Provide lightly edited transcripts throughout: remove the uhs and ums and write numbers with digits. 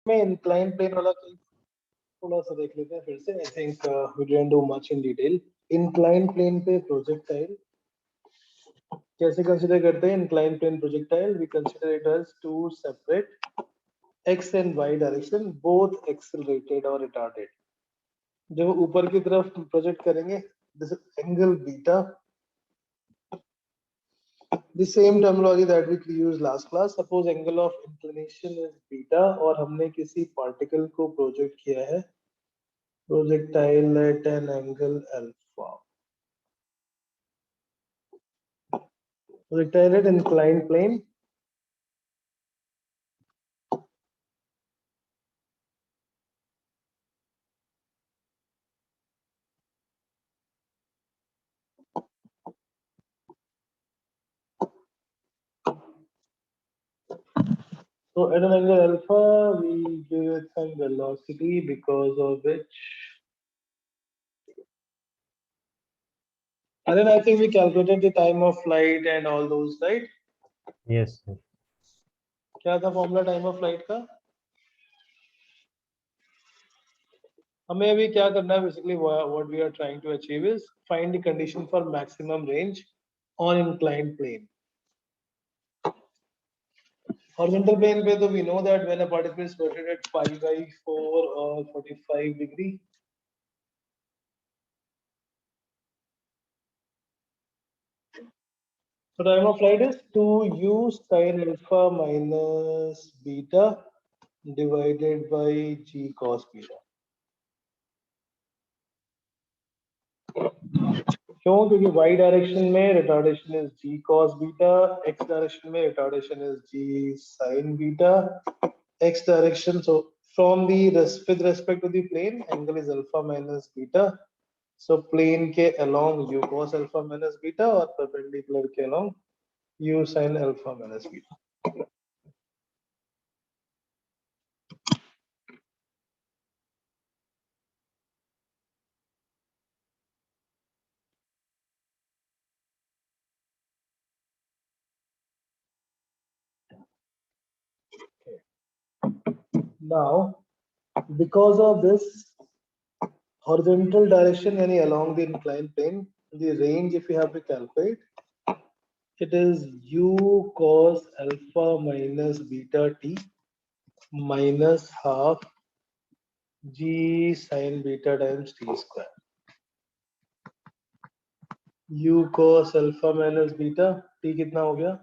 में incline plane वाला थोड़ा सा देख लेते हैं फिर से. I think we didn't do much in detail. Incline plane पे प्रोजेक्टाइल कैसे कंसीडर करते हैं? Incline plane projectile we consider it as two separate x and y direction, both accelerated और रिटार्डेड. जब ऊपर की तरफ प्रोजेक्ट करेंगे, this angle beta, the same terminology that we used last class. Suppose angle of inclination is beta और हमने किसी particle को project किया है projectile at an angle alpha. Projectile at inclined plane. So at an angle alpha, we give it some velocity because of which. And then I think we calculated the time of flight and all those, right? Yes, sir. क्या था formula time of flight का? हमें अभी क्या करना है? Basically what we are trying to achieve is find the condition for maximum range on inclined plane. Horizontal plane पे तो we know that when a particle is rotated at pi by 4 or 45 degree, so time of flight is 2u sin alpha minus beta divided by g cos beta. क्यों? क्योंकि y direction में retardation is g cos beta, x direction में retardation is g sin beta, x direction. So from the with respect to the plane, angle is alpha minus beta. So plane के along u cos alpha minus beta और perpendicular के along u sin alpha minus beta. Now, because of this horizontal direction, यानी along the inclined plane, the range if you have to calculate, it is u cos alpha minus beta t minus half g sin beta times t square. u cos alpha minus beta t कितना हो गया?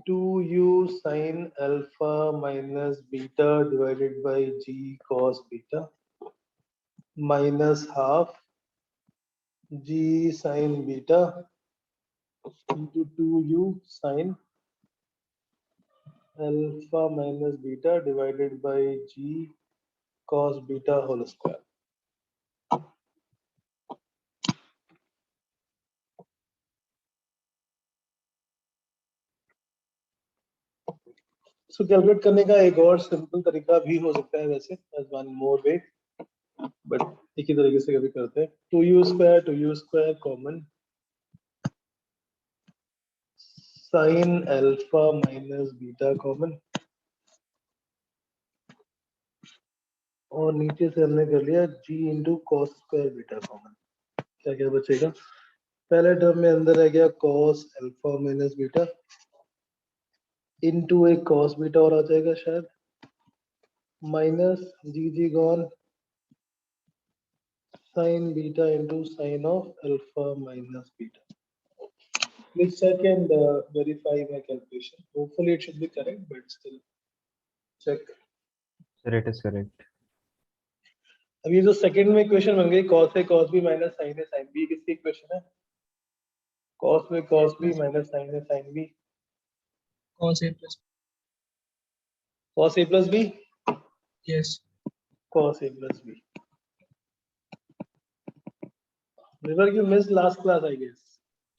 2u sin alpha minus beta divided by g cos beta minus half g sin beta into 2u sin alpha minus beta divided by g cos beta whole square. So calculate करने का एक और simple तरीका भी हो सकता है वैसे, as one more way, but एक ही तरीके से कभी करते हैं. 2u square common sin alpha minus beta common और नीचे से हमने कर लिया g into cos square beta common. क्या क्या बचेगा? पहले टर्म में अंदर आ गया cos alpha minus beta into एक cos beta और आ जाएगा शायद, minus g gone sin beta into sin of alpha minus beta. Please check and verify my calculation. Hopefully it should be correct, but still check. Sir, it is correct. अब ये जो second में equation बन गई cos a cos b minus sin a sin b, किसकी equation है? cos a cos b minus sin a sin b. cos a plus cos a plus b. yes cos a plus b. River, you missed last class, I guess.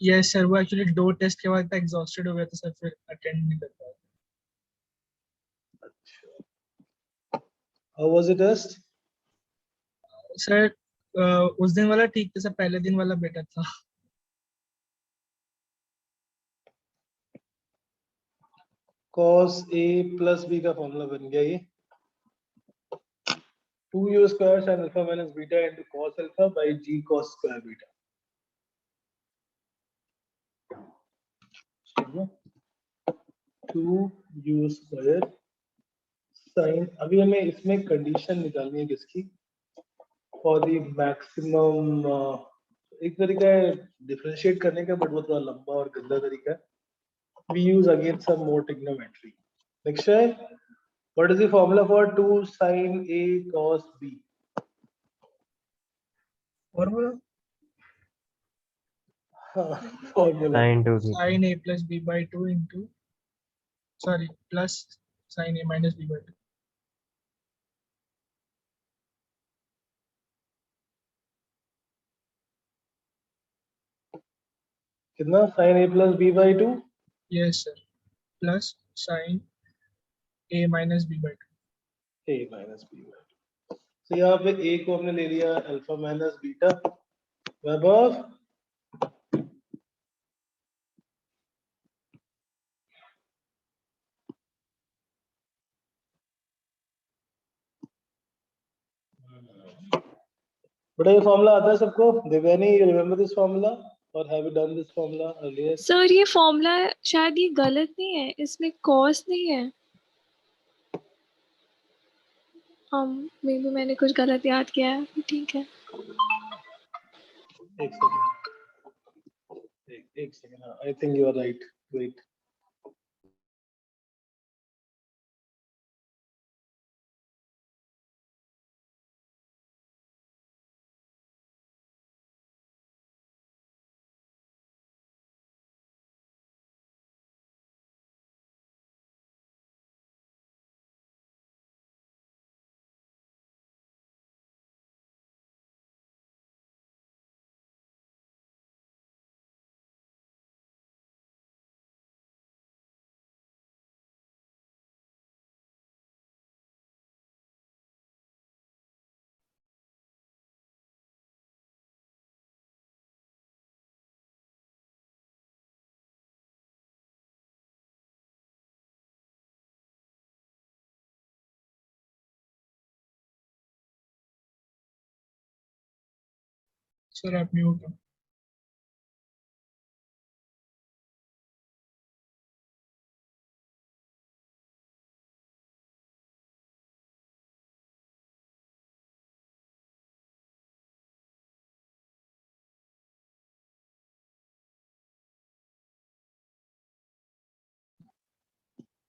yes sir वो actually दो test के बाद exhausted हो गया था sir, फिर attend नहीं कर पाया. How was the test? Sir उस दिन वाला ठीक था सर, पहले दिन वाला बेटर था. cos a plus b का फॉर्मूला बन गया ये. 2u square sin alpha minus beta into cos alpha by g cos square beta. ठीक है, 2u square sin, अभी हमें इसमें कंडीशन निकालनी है किसकी, फॉर द मैक्सिमम, एक तरीका है डिफरेंशिएट करने का, बट वो थोड़ा लंबा और गंदा तरीका है. We use again some more trigonometry. Next है, what is the formula for 2 sin A cos B? Formula Formula. Sin 2 theta. sin a plus b by 2 into, sorry, plus sin a minus b by 2. कितना? sin A plus B by 2? Yes sir, plus sin a minus b by 2. A minus B by 2. So यहाँ पे A को हमने ले लिया alpha minus beta, above बड़ा ये formula आता है सबको? Devyani, you remember this formula or have you done this formula earlier? Sir ये फॉर्मूला शायद ये गलत नहीं है, इसमें कॉस नहीं है. मे बी मैंने कुछ गलत याद किया है. ठीक है. एक सेकंड, एक सेकंड. हाँ, I think you are right. Wait. Sir आप mute हो.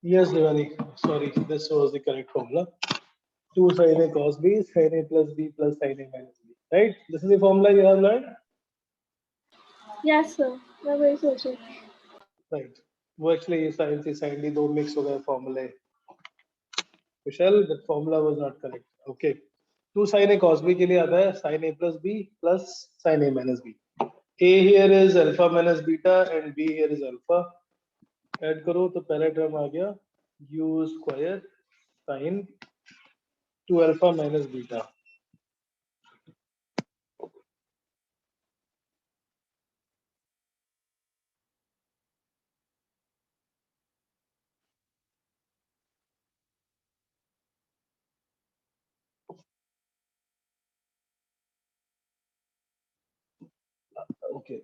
Yes, Devani. Sorry, this was the correct formula. 2 sin A cos B, sin A plus B plus sin A minus B. Right? This is the formula you have learned. Yes sir, मैं वही सोच रही थी. Right. वो actually sin C sin D दो mix हो गए formula. Kushal, that formula was not correct. Okay. 2 sin A cos B के लिए आता है sin A plus B plus sin A minus B. A here is alpha minus beta and B here is alpha. Add करो तो पहला term आ गया u square sin 2 alpha minus beta. Okay.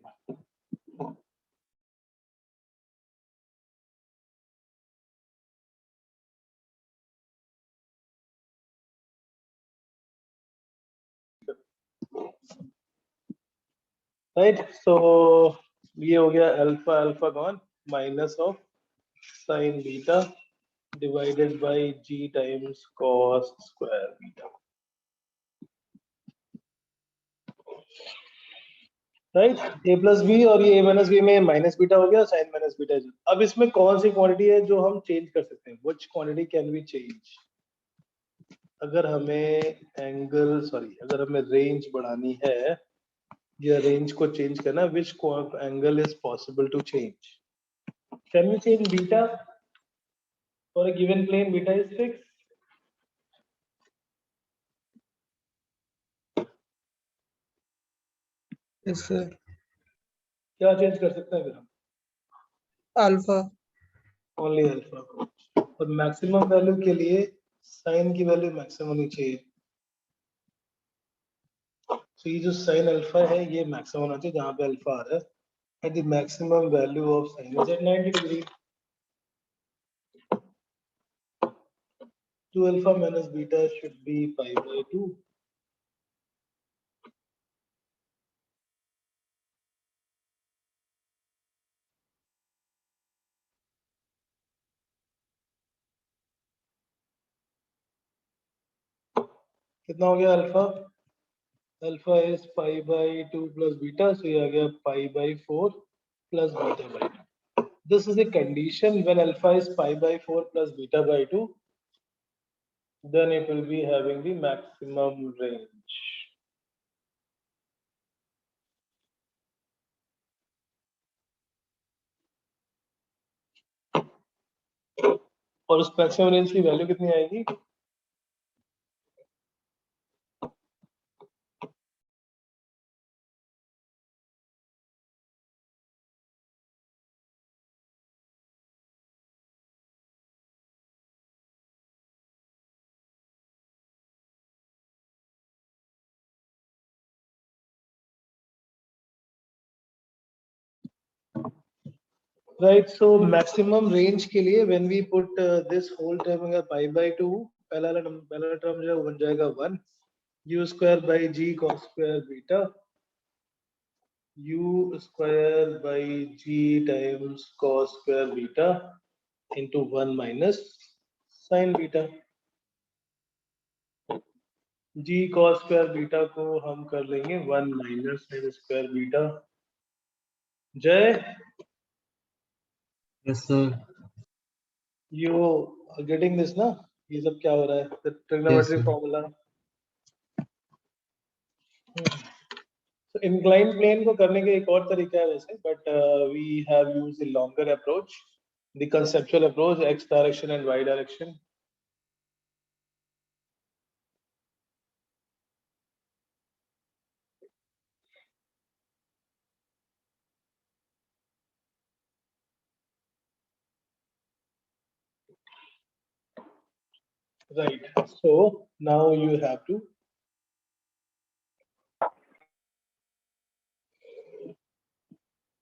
Right, so ये हो गया alpha alpha gone minus of sine beta divided by g times cos square beta. Right, a plus B और ये a minus B में minus beta हो गया, sign minus beta. अब इसमें कौन सी क्वांटिटी है जो हम चेंज कर सकते हैं? Which quantity can we change? अगर हमें एंगल, सॉरी, अगर हमें रेंज बढ़ानी है या रेंज को चेंज करना, which angle is possible to change? Can we change beta for a given plane? Beta is fixed. Yes sir. क्या चेंज कर सकते हैं फिर हम? Alpha. Only alpha. और मैक्सिमम वैल्यू के लिए साइन की वैल्यू मैक्सिमम होनी चाहिए. So ये जो sin alpha है ये maximum होना चाहिए जहाँ पे alpha आ रहा है. And the maximum value of sin is at 90 degree. 2 alpha minus beta should be pi by 2. कितना हो गया alpha? Alpha is pi by 2 plus beta, so ये आ गया pi by 4 plus beta by 2. This is the condition when alpha is pi by 4 plus beta by 2, then it will be having the maximum range. और उस maximum range की value कितनी आएगी? Right, so maximum range के लिए when we put this whole term अगर pi by 2, पहला term जो है वो बन जाएगा 1 u square by g cos square beta u square by g times cos square beta into 1 minus sin beta. g cos square beta को हम कर लेंगे 1 minus sin square beta. जय, Yes, sir. you are getting this ना? ये सब क्या हो रहा है? The trigonometry sir. formula. So inclined plane को करने का एक और तरीका है वैसे, but we have used the longer approach, the conceptual approach, x direction and y direction. Right. So now you have to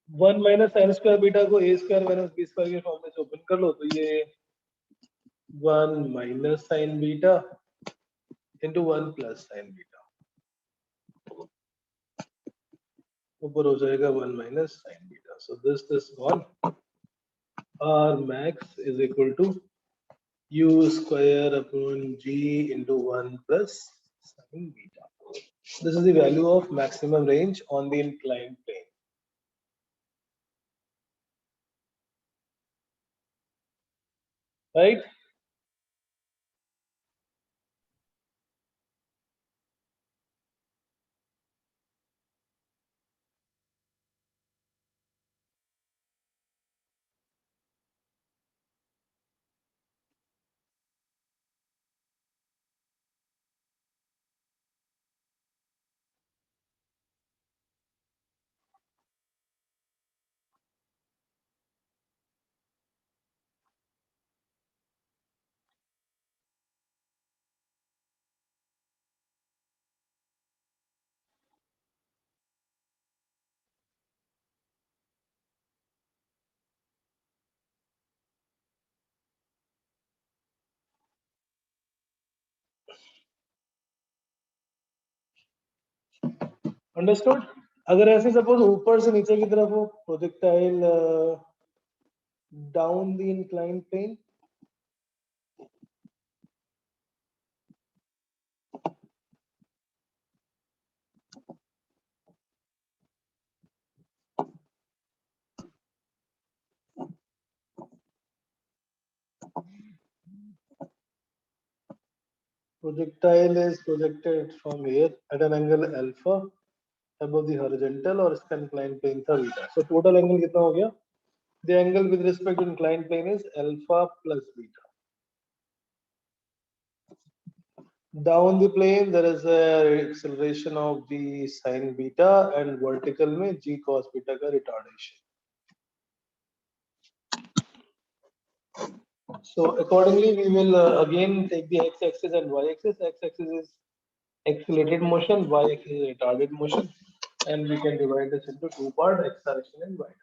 one minus sine square beta को A square minus B square के form में से open कर लो तो ये 1 minus sine beta into 1 plus sine beta ऊपर हो जाएगा 1 minus sine beta. So this one R max is equal to u square upon g into 1 plus sin beta. This is the value of maximum range on the inclined plane. Right? Understood? अगर ऐसे suppose ऊपर से नीचे की तरफ हो projectile down the inclined plane projectile is projected from here at an angle alpha above the horizontal और इसका inclined plane था beta. So total angle कितना हो गया? The angle with respect to inclined plane is alpha plus beta. Down the plane there is a acceleration of the sin beta and vertical में g cos beta का retardation. So accordingly we will again take the x-axis and y-axis. X-axis is accelerated motion, y axis is retarded motion, and we can divide this into two parts, x direction and y direction.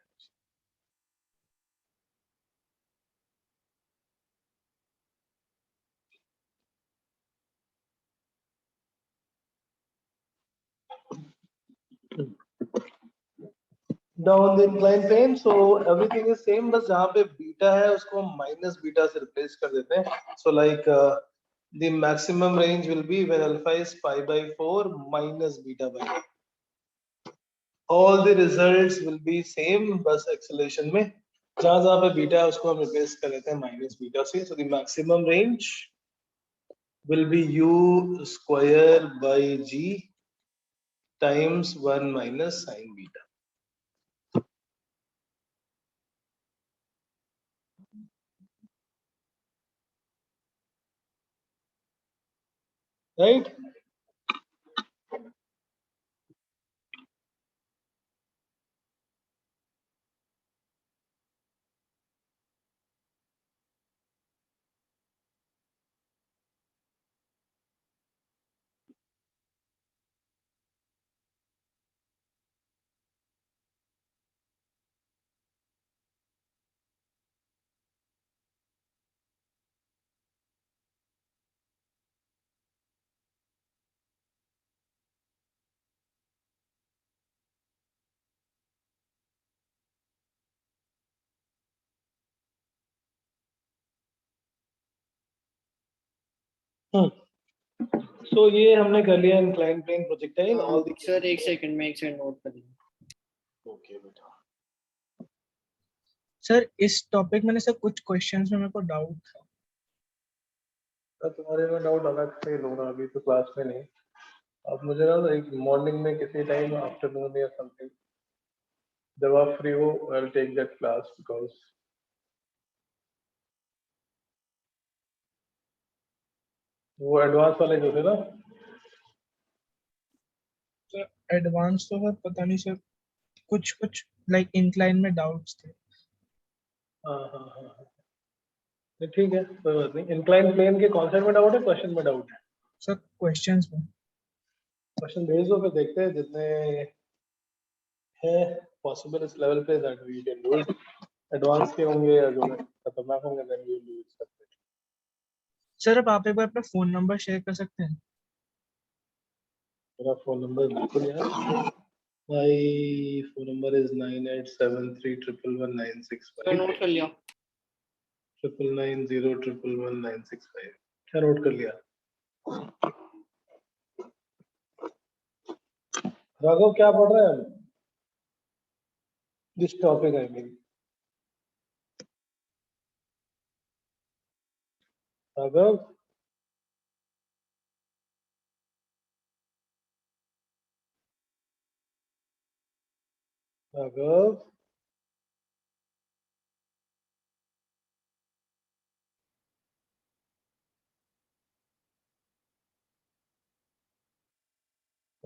Down the inclined plane, so everything is same, बस जहाँ पे beta है उसको हम minus beta से replace कर देते हैं. So like the maximum range will be when alpha is pi by 4 minus beta by 4. All the results will be same, बस acceleration में जहाँ जहाँ पे बीटा है उसको हम रिप्लेस कर देते हैं माइनस बीटा से. So the maximum range will be u square by g times 1 minus sin beta. Right? So ये हमने कर लिया inclined plane projectile. All the sir एक सेकंड में नोट कर लूं. okay बेटा. सर इस टॉपिक में से कुछ क्वेश्चंस में मेरे को डाउट था. तो तुम्हारे में डाउट अलग से लो ना, अभी तो क्लास में नहीं. अब मुझे ना एक मॉर्निंग में किसी टाइम आफ्टरनून या समथिंग जब आप फ्री हो I will take that class because वो एडवांस वाले जो थे ना. सर एडवांस तो सर पता नहीं सर, कुछ कुछ लाइक इंक्लाइन में डाउट्स थे. हाँ हाँ हाँ हाँ. नहीं, ठीक है कोई बात नहीं. इंक्लाइन प्लेन के कॉन्सेप्ट में डाउट है, क्वेश्चन में डाउट है? सर क्वेश्चंस में. क्वेश्चन भेज दो फिर देखते हैं जितने हैं पॉसिबल इस लेवल पे that we can do it. Advance के होंगे या जो खतरनाक होंगे then we will do it. Sir अब आप एक बार अपना फोन नंबर शेयर कर सकते हैं? मेरा फोन नंबर बिल्कुल यार. My phone number is 9873111965. Note कर लिया. 9990111965. क्या नोट कर लिया? राघव क्या पढ़ रहा है? This topic I mean. Raghav Raghav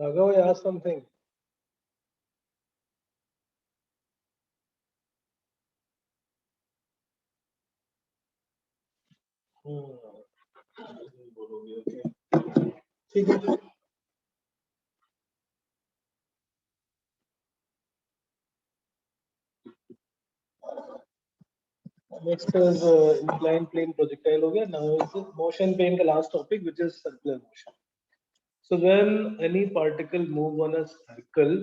Raghav, I asked something. बोलोगे ओके. ठीक है. Next is inclined plane projectile हो गया. Now is motion plane का last topic which is circular motion. So when any particle move on a circle,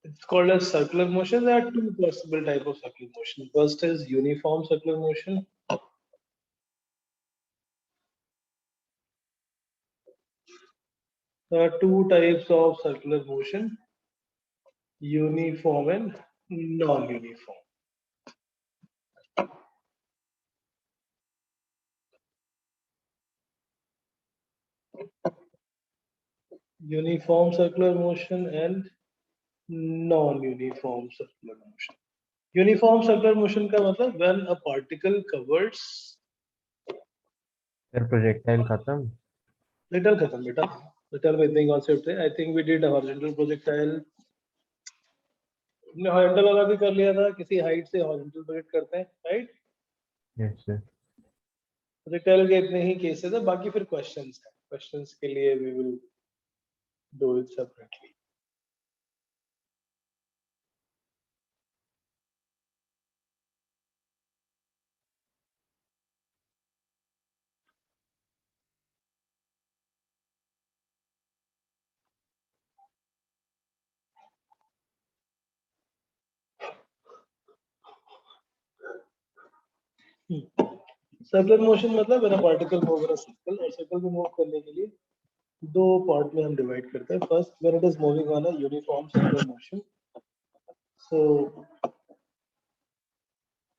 it's called as circular motion. There are two possible type of circular motion. First is uniform circular motion. There are two types of circular motion: uniform and non-uniform. Uniform circular motion and non-uniform circular motion. Uniform circular motion का मतलब when a particle covers. फिर projectile खत्म. Little खत्म बेटा. Little में इतने concept है. I think we did a horizontal projectile. हमने horizontal वाला भी कर लिया था. किसी height से horizontal project करते हैं, right? Yes sir. Projectile के इतने ही cases है. बाकी फिर questions है. questions के लिए we will do it separately. Circular motion मतलब मेरा particle move in a circle, और सर्कल को मूव करने के लिए दो पार्ट में हम डिवाइड करते हैं. First, when it is moving on a uniform circular motion. So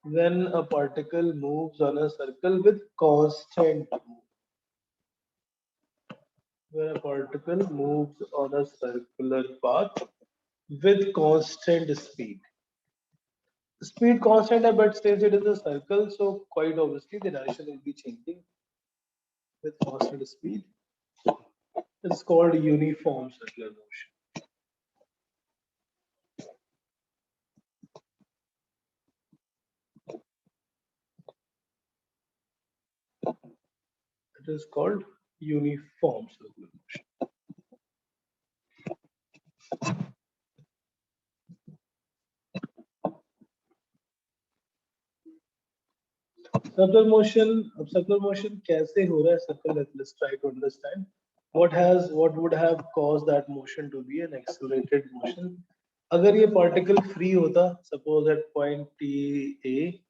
when a particle moves on a circle with constant when a particle moves on a circular path with constant speed. Speed constant, but since it is a circle, so quite obviously the direction will be changing with constant speed. It's called uniform circular motion. It is called uniform circular motion. Circular motion कैसे हो रहा है circle? Let's try to understand what would have caused that motion to be an accelerated motion. अगर ये particle free होता, suppose at point A,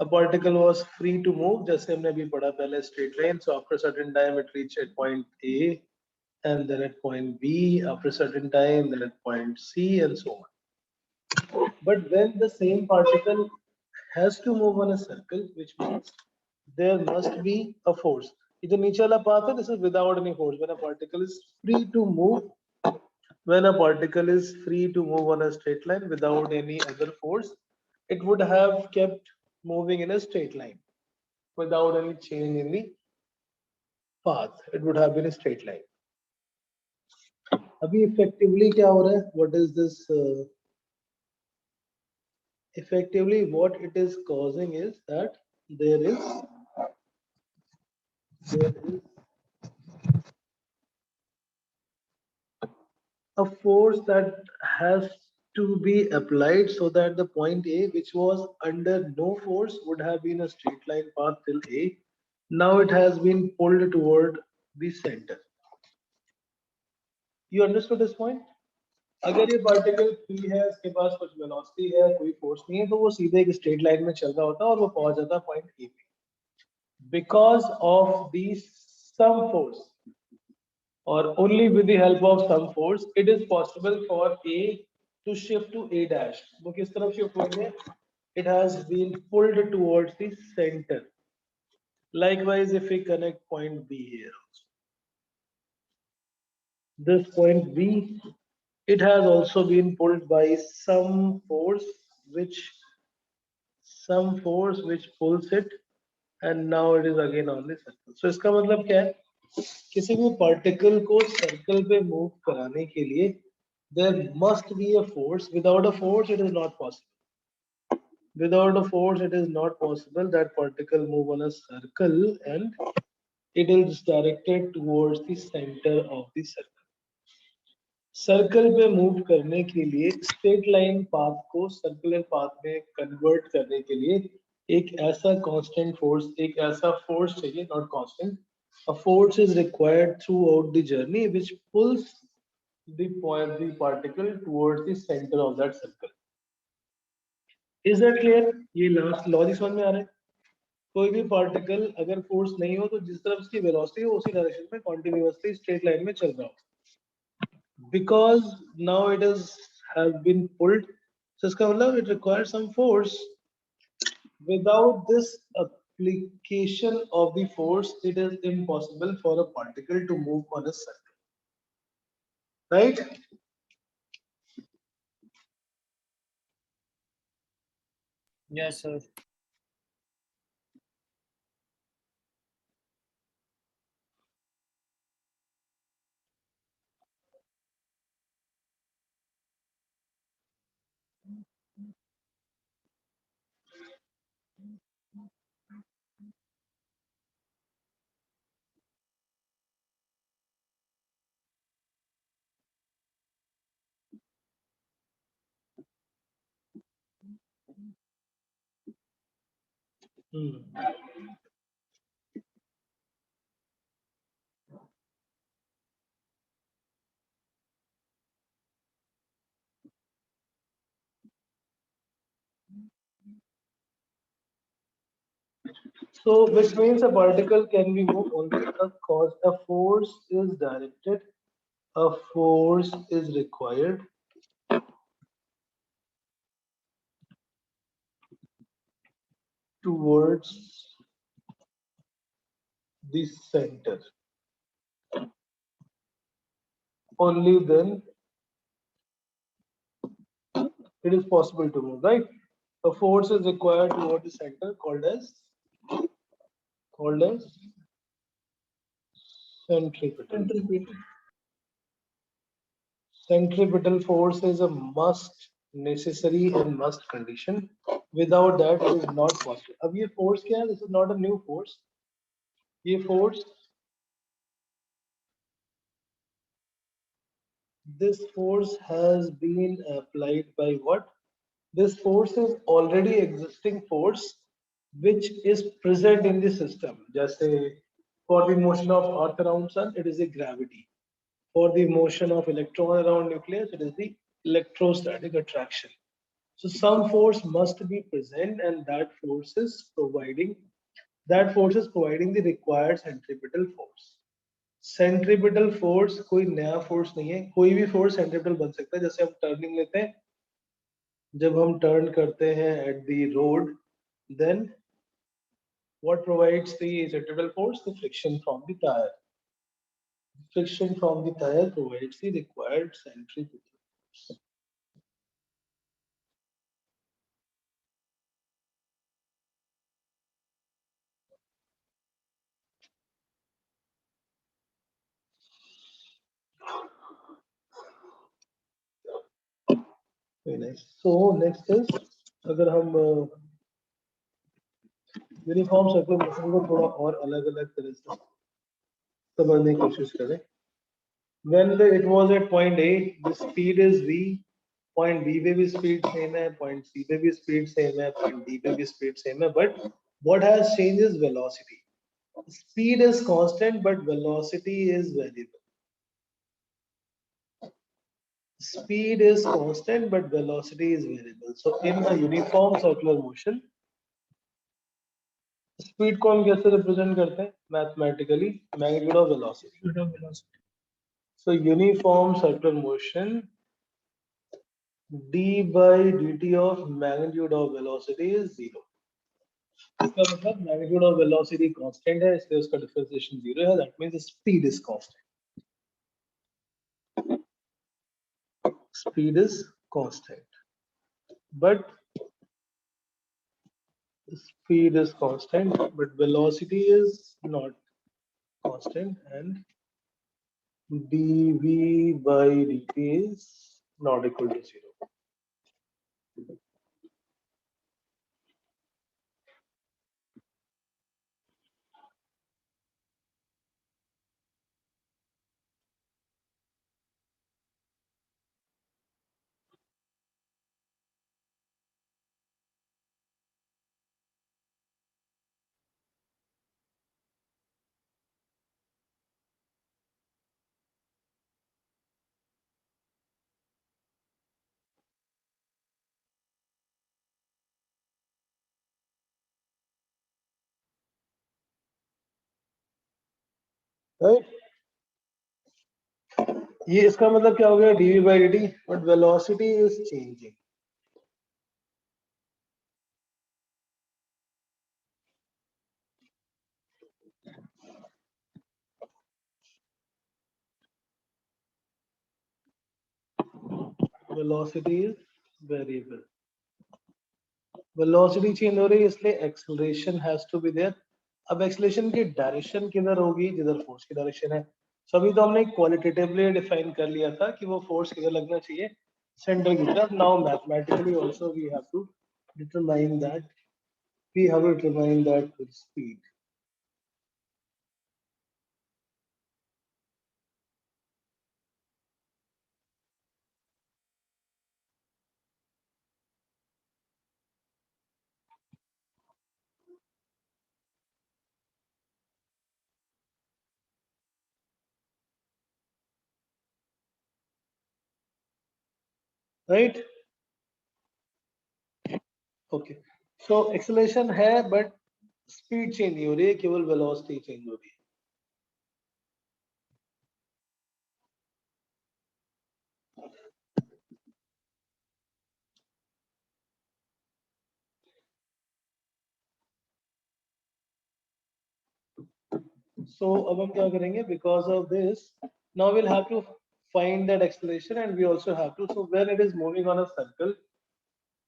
a particle was free to move, जैसे हमने अभी पढ़ा पहले straight line. So after a certain time it reached at point A, and then at point B, after a certain time, then at point C, and so on. But when the same particle has to move on a circle, which means there must be a force. ये जो नीचे वाला path है, this is without any force. When a particle is free to move, on a straight line without any other force, it would have kept moving in a straight line without any change in the path. It would have been a straight line. अभी effectively क्या हो रहा है? What is this? Effectively, what it is causing is that there is a force that has to be applied so that the point A, which was under no force, would have been a straight line path till A. Now it has been pulled toward the center. You understood this point? अगर ये particle free है, इसके पास कुछ velocity है, कोई force नहीं है, तो वो सीधे एक स्ट्रेट लाइन में चल रहा होता है और वो पहुंच जाता है पॉइंट ए पे. Because of the some force, or only with the help of some force, it is possible for A to shift to A dash. वो किस तरफ शिफ्ट होंगे? It has been pulled towards the center. Likewise, if we connect point B here also, this point B, it has also been pulled by some force which pulls it, and now it is again on the circle. So इसका मतलब क्या है? किसी भी particle को circle पे move कराने के लिए there must be a force. Without a force, it is not possible. Without a force, it is not possible that particle move on a circle and it is directed towards the center of the circle. Circle पे move करने के लिए straight line path को circular path में convert करने के लिए एक ऐसा कांस्टेंट फोर्स, एक ऐसा फोर्स चाहिए, not constant. A force is required throughout the journey which pulls the particle towards the center of that circle. Is that clear? ये लॉजिक समझ में आ रहा है? कोई भी पार्टिकल अगर फोर्स नहीं हो तो जिस तरफ उसकी वेलोसिटी हो उसी डायरेक्शन में कॉन्टिन्यूअसली स्ट्रेट लाइन में चल रहा हो. Because now it has been pulled, so इसका मतलब it requires some force. Without this application of the force, it is impossible for a particle to move on a circle. Right? Yes, sir. So, which means a particle can be moved only because a force is directed, a force is required towards the center. Only then it is possible to move, right? A force is required toward the center called as centripetal. Centripetal. Centripetal force is a must, necessary and must condition. Without that, it is not possible. अब ये force क्या है? This is not a new force. ये force, this force has been applied by what? This force is already existing force which is present in the system. जैसे for the motion of Earth around Sun, it is a gravity. For the motion of electron around nucleus, it is the electrostatic attraction. So some force must be present, and that force is providing the required centripetal force. Centripetal force कोई नया force नहीं है, कोई भी force centripetal बन सकता है. जैसे हम टर्निंग लेते हैं, जब हम टर्न करते हैं at the road, then what provides the centripetal force? The friction from the tire. Friction from the tire provides the required centripetal force. Very nice. So next is, अगर हम यूनिफॉर्म सर्कुलर मोशन को थोड़ा और अलग-अलग तरह से समझने की कोशिश करें. When it was at point A, the speed is v. Point B पे भी speed same है, point C पे भी speed same है, point D पे भी speed same है, but what has changed is velocity. Speed is constant, but velocity is variable. Speed is constant, but velocity is variable. So in a uniform circular motion, speed को हम कैसे represent करते हैं? Mathematically, magnitude of velocity. Magnitude of velocity. So uniform circular motion, d by dt of magnitude of velocity is 0. इसका मतलब magnitude of velocity constant है, इसलिए उसका differentiation 0 है. That means the speed is constant. Speed is constant, but speed is constant, but velocity is not constant, and dv by dt is not equal to 0. Right? ये इसका मतलब क्या हो गया? dv by dt, but velocity is changing. Velocity is variable. Velocity change हो रही है, इसलिए acceleration has to be there. अब acceleration की डायरेक्शन किधर होगी? जिधर फोर्स की डायरेक्शन है. So अभी तो हमने क्वालिटेटिवली डिफाइन कर लिया था कि वो फोर्स किधर लगना चाहिए? सेंटर की तरफ. Now mathematically also we have to determine that. We have to determine that with speed. Right? Okay, so acceleration है बट स्पीड चेंज नहीं हो रही है, केवल वेलोसिटी चेंज हो रही है. So अब हम क्या करेंगे? Because of this, now we'll have to find that acceleration, and we also have to. So when it is moving on a circle,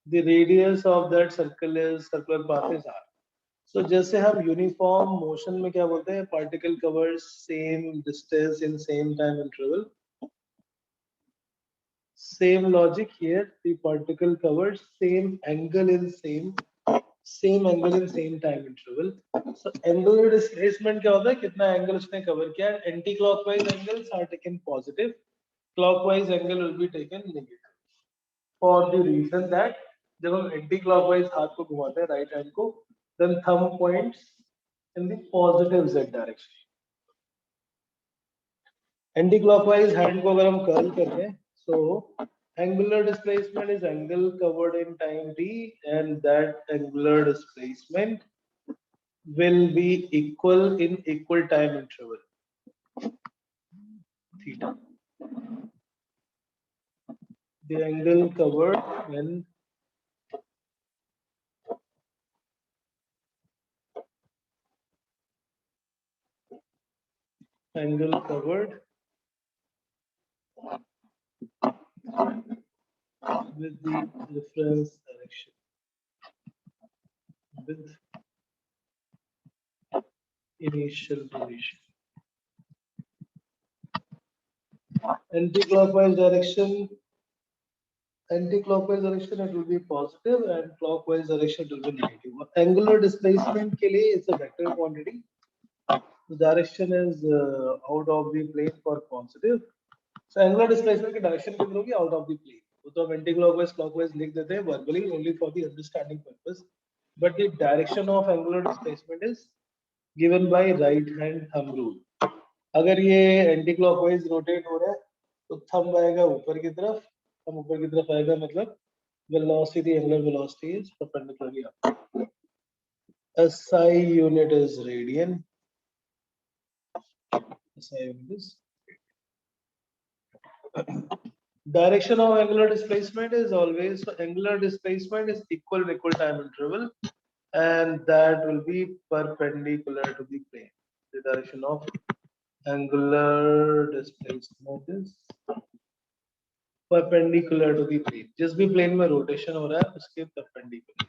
the radius of that circle is circular path is r. So जैसे हम uniform motion में क्या बोलते हैं? Particle covers same distance in same time interval. Same logic here. The particle covers same angle in same angle in same time interval. So angular displacement क्या होता है? कितना angle उसने cover किया है? Anti-clockwise angles are taken positive. Clockwise angle will be taken negative. For the reason that जब हम anti-clockwise हाथ को घुमाते हैं right hand को, then thumb points in the positive z direction. Anti-clockwise hand को अगर हम curl करते हैं, so angular displacement is angle covered in time t, and that angular displacement will be equal in equal time interval theta. The angle covered when angle covered with the reference direction with initial position. Anti-clockwise direction it will be positive, and clockwise direction it will be negative. Angular displacement के लिए it's a vector quantity. The direction is out of the plane for positive. So angular displacement की direction कितनी होगी? Out of the plane. वो तो हम anti-clockwise clockwise लिख देते हैं verbally only for the understanding purpose. But the direction of angular displacement is given by right hand thumb rule. अगर ये एंटी क्लॉकवाइज रोटेट हो रहा है तो थंब आएगा ऊपर की तरफ, थंब ऊपर की तरफ आएगा मतलब velocity, angular velocity is perpendicularly up. SI unit is radian. SI unit is direction of angular displacement is always, so angular displacement is equal in equal time interval, and that will be perpendicular to the plane. The direction of angular displacement is perpendicular to the plane. जिस भी plane में rotation हो रहा है उसके perpendicular.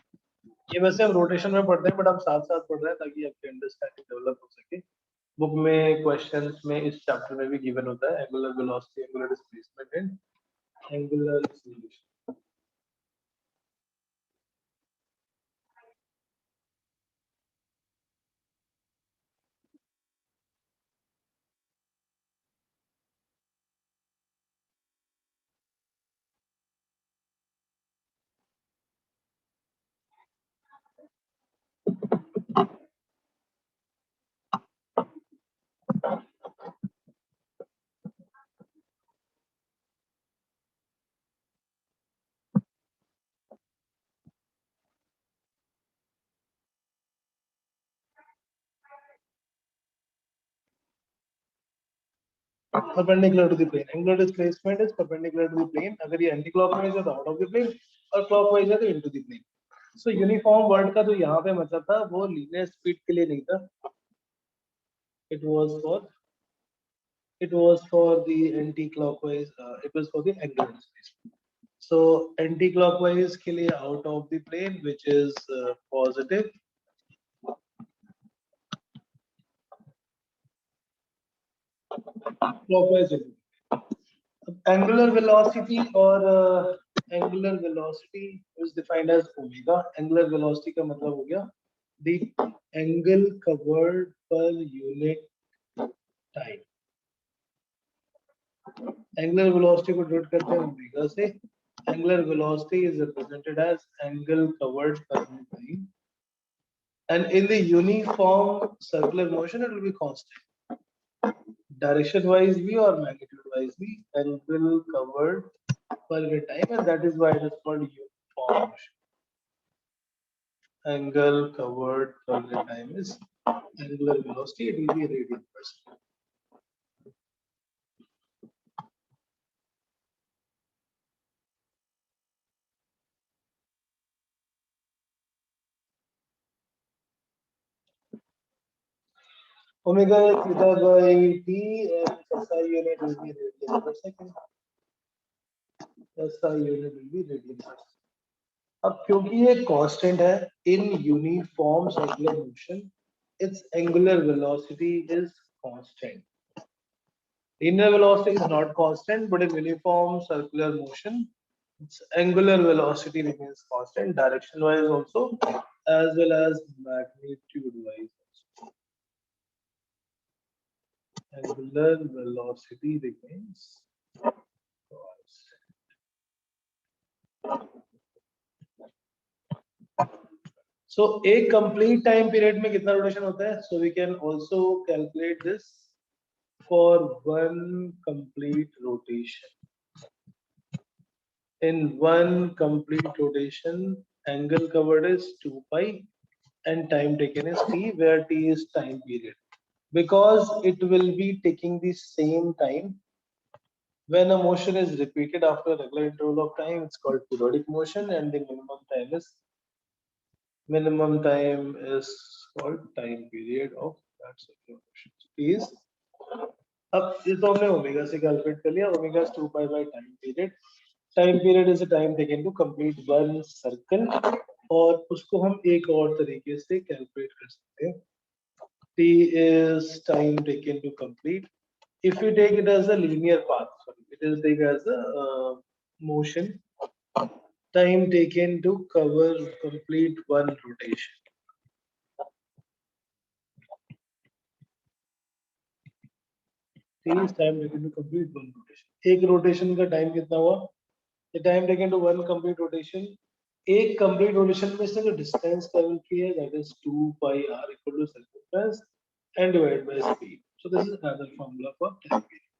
ये वैसे हम rotation में पढ़ते हैं but हम साथ साथ पढ़ रहे हैं ताकि आपकी understanding develop हो सके. Book में questions में इस chapter में भी given होता है angular velocity, angular displacement and angular acceleration. Perpendicular to the plane. Angular displacement is perpendicular to the plane. अगर ये anti-clockwise है तो out of the plane और clockwise है तो into the plane. So uniform word का जो यहाँ पे मतलब था वो linear speed के लिए नहीं था. It was for the anti-clockwise. It was for the angular displacement. So anti-clockwise के लिए out of the plane, which is positive. Clockwise. Angular velocity or angular velocity is defined as omega. Angular velocity का मतलब हो गया the angle covered per unit time. Angular velocity को denote करते हैं omega से. Angular velocity is represented as angle covered per unit time. And in the uniform circular motion, it will be constant. Direction wise भी और magnitude wise भी angle covered per unit time, and that is why it is called uniform motion. Angle covered per unit time is angular velocity. It will be radian per second. Omega theta by t and SI unit will be radian per second. SI unit will be radian per second. अब क्योंकि ये constant है in uniform circular motion, its angular velocity is constant. Linear velocity is not constant, but in uniform circular motion, its angular velocity remains constant, direction wise also, as well as magnitude wise also. Angular velocity remains constant. So एक complete time period में कितना rotation होता है? So we can also calculate this for one complete rotation. In one complete rotation, angle covered is 2 pi and time taken is t, where t is time period. Because it will be taking the same time. When a motion is repeated after a regular interval of time, it's called periodic motion, and the minimum time is called time period of that circular motion. Is अब ये तो हमने omega से calculate कर लिया. Omega is 2 pi by time period. Time period is a time taken to complete one circle, और उसको हम एक और तरीके से कैलकुलेट कर सकते हैं. T is time taken to complete. If you take it as a linear path, sorry, it is taken as a motion. Time taken to cover complete one rotation. T is time taken to complete one rotation. एक rotation का time कितना हुआ? The time taken to one complete rotation. एक complete rotation में से जो distance travel की है, that is 2 pi r equal to circumference and divided by speed. So this is another formula for time period.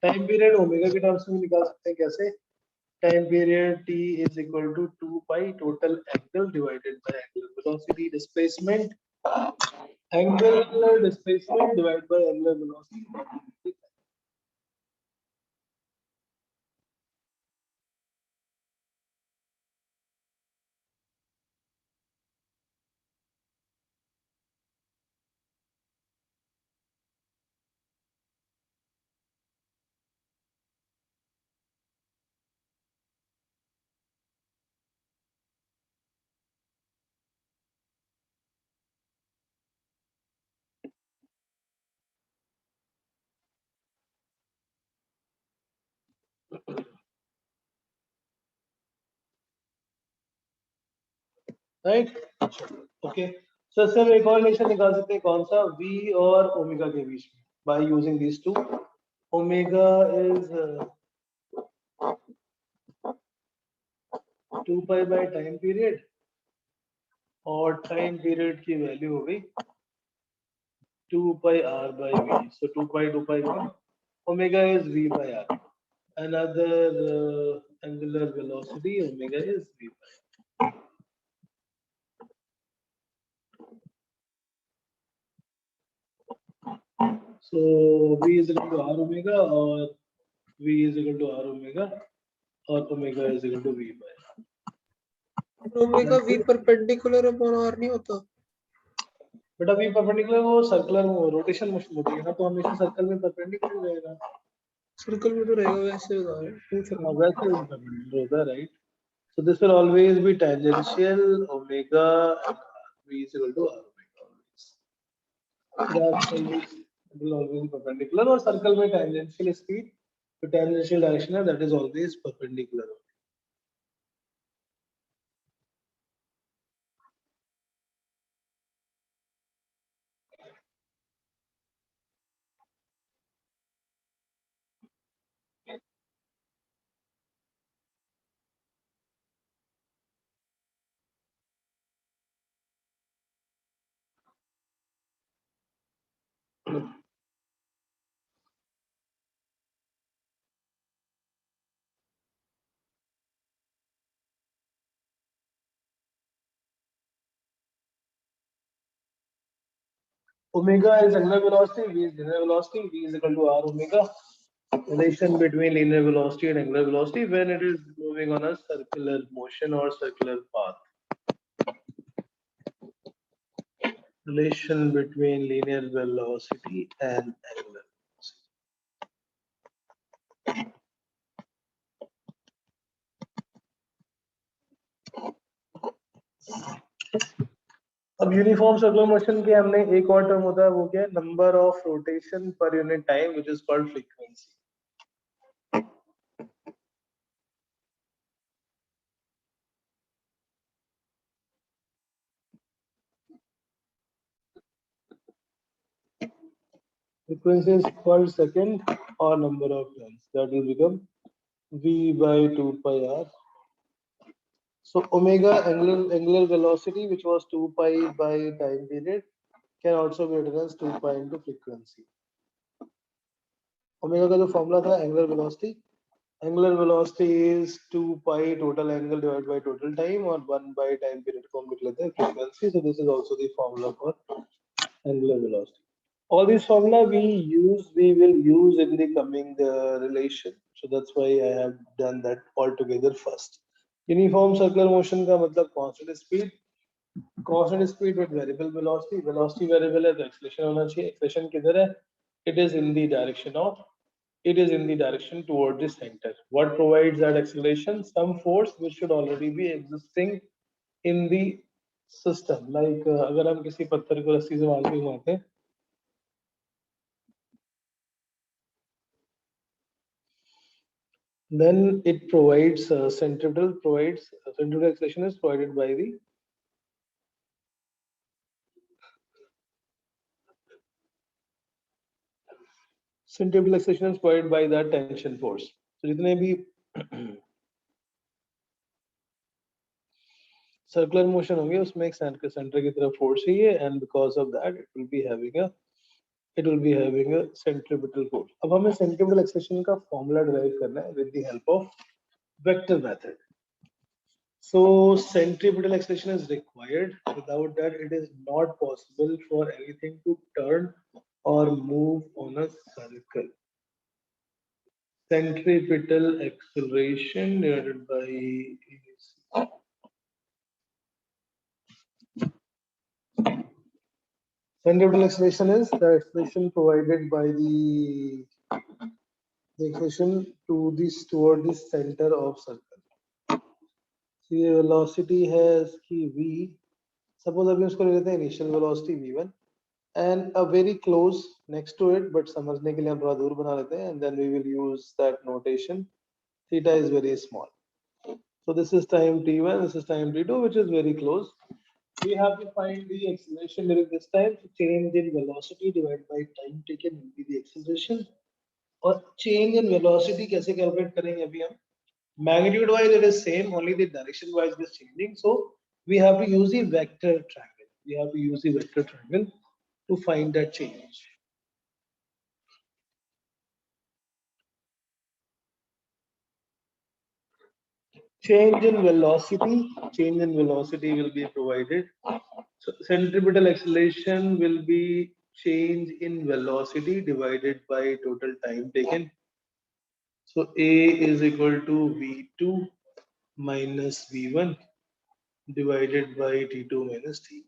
Time period omega के terms में निकाल सकते हैं कैसे? Time period t is equal to 2 pi total angle divided by angular velocity displacement. Angular displacement divided by angular velocity. Right. Okay, so इससे हम एक और रिलेशन निकाल सकते हैं. कौन सा? v और ओमेगा के बीच में, by using these two. Omega is 2 pi by time period, और टाइम पीरियड की वैल्यू हो गई 2 pi r by v. So 2 pi 1. Omega is v by r. Another angular velocity omega is v by r. So v is equal to r omega, और v is equal to r omega, और omega is equal to v by r. Omega v perpendicular upon r नहीं होता. बेटा v perpendicular वो circular rotation motion होती है ना, तो हमेशा सर्कल में परपेंडिकुलर रहेगा. सर्कल में तो रहेगा, वैसे बता रहे पूछ रहा हूं. वैसे परपेंडिकुलर होता है, right. So this will always be tangential omega and v is equal to r omega always. That's always, it will always be perpendicular, और सर्कल में tangential speed, तो tangential direction है, that is always perpendicular. Omega is angular velocity, V is linear velocity, V is equal to R omega. Relation between linear velocity and angular velocity when it is moving on a circular motion or circular path. Relation between linear velocity and angular velocity. अब uniform circular motion के हमने एक और term होता है, वो क्या है, number of rotation per unit time, which is called frequency. Frequency is called second or number of turns. That will become V by 2 pi r. So omega angular velocity, which was 2 pi by time period, can also be written as 2 pi into frequency. Omega का जो formula था angular velocity is 2 pi total angle divided by total time और 1 by time period को हम लिख लेते हैं frequency. So this is also the formula for angular velocity. All these formula we will use in the coming relation. So that's why I have done that all together first. Uniform circular motion का मतलब constant speed with variable velocity. Velocity variable है तो acceleration होना चाहिए. Acceleration किधर है? It is in the direction toward the center. What provides that acceleration? Some force which should already be existing in the system. Like अगर हम किसी पत्थर को रस्सी से बांध के घुमाते हैं, then it provides centripetal acceleration is provided by the centripetal acceleration is provided by that tension force. So जितने भी circular motion होंगे उसमें एक center की तरफ force चाहिए, and because of that it will be having a centripetal force. अब हमें centripetal acceleration का formula derive करना है with the help of vector method. So centripetal acceleration is required. Without that, it is not possible for anything to turn or move on a circle. Centripetal acceleration divided by centripetal acceleration is the acceleration provided by the acceleration toward the center of circle. So ये velocity है इसकी v. Suppose अभी उसको ले लेते हैं initial velocity v1 and a very close next to it, but समझने के लिए हम थोड़ा दूर बना लेते हैं, and then we will use that notation. Theta is very small. So this is time t1, this is time t2, which is very close. We have to find the acceleration during this time. So change in velocity divided by time taken will be the acceleration. और change in velocity कैसे calculate करेंगे अभी हम? Magnitude wise it is same, only the direction wise is changing. So we have to use the vector triangle. To find that change. Change in velocity will be provided. So centripetal acceleration will be change in velocity divided by total time taken. So A is equal to V2 minus V1 divided by T2 minus T.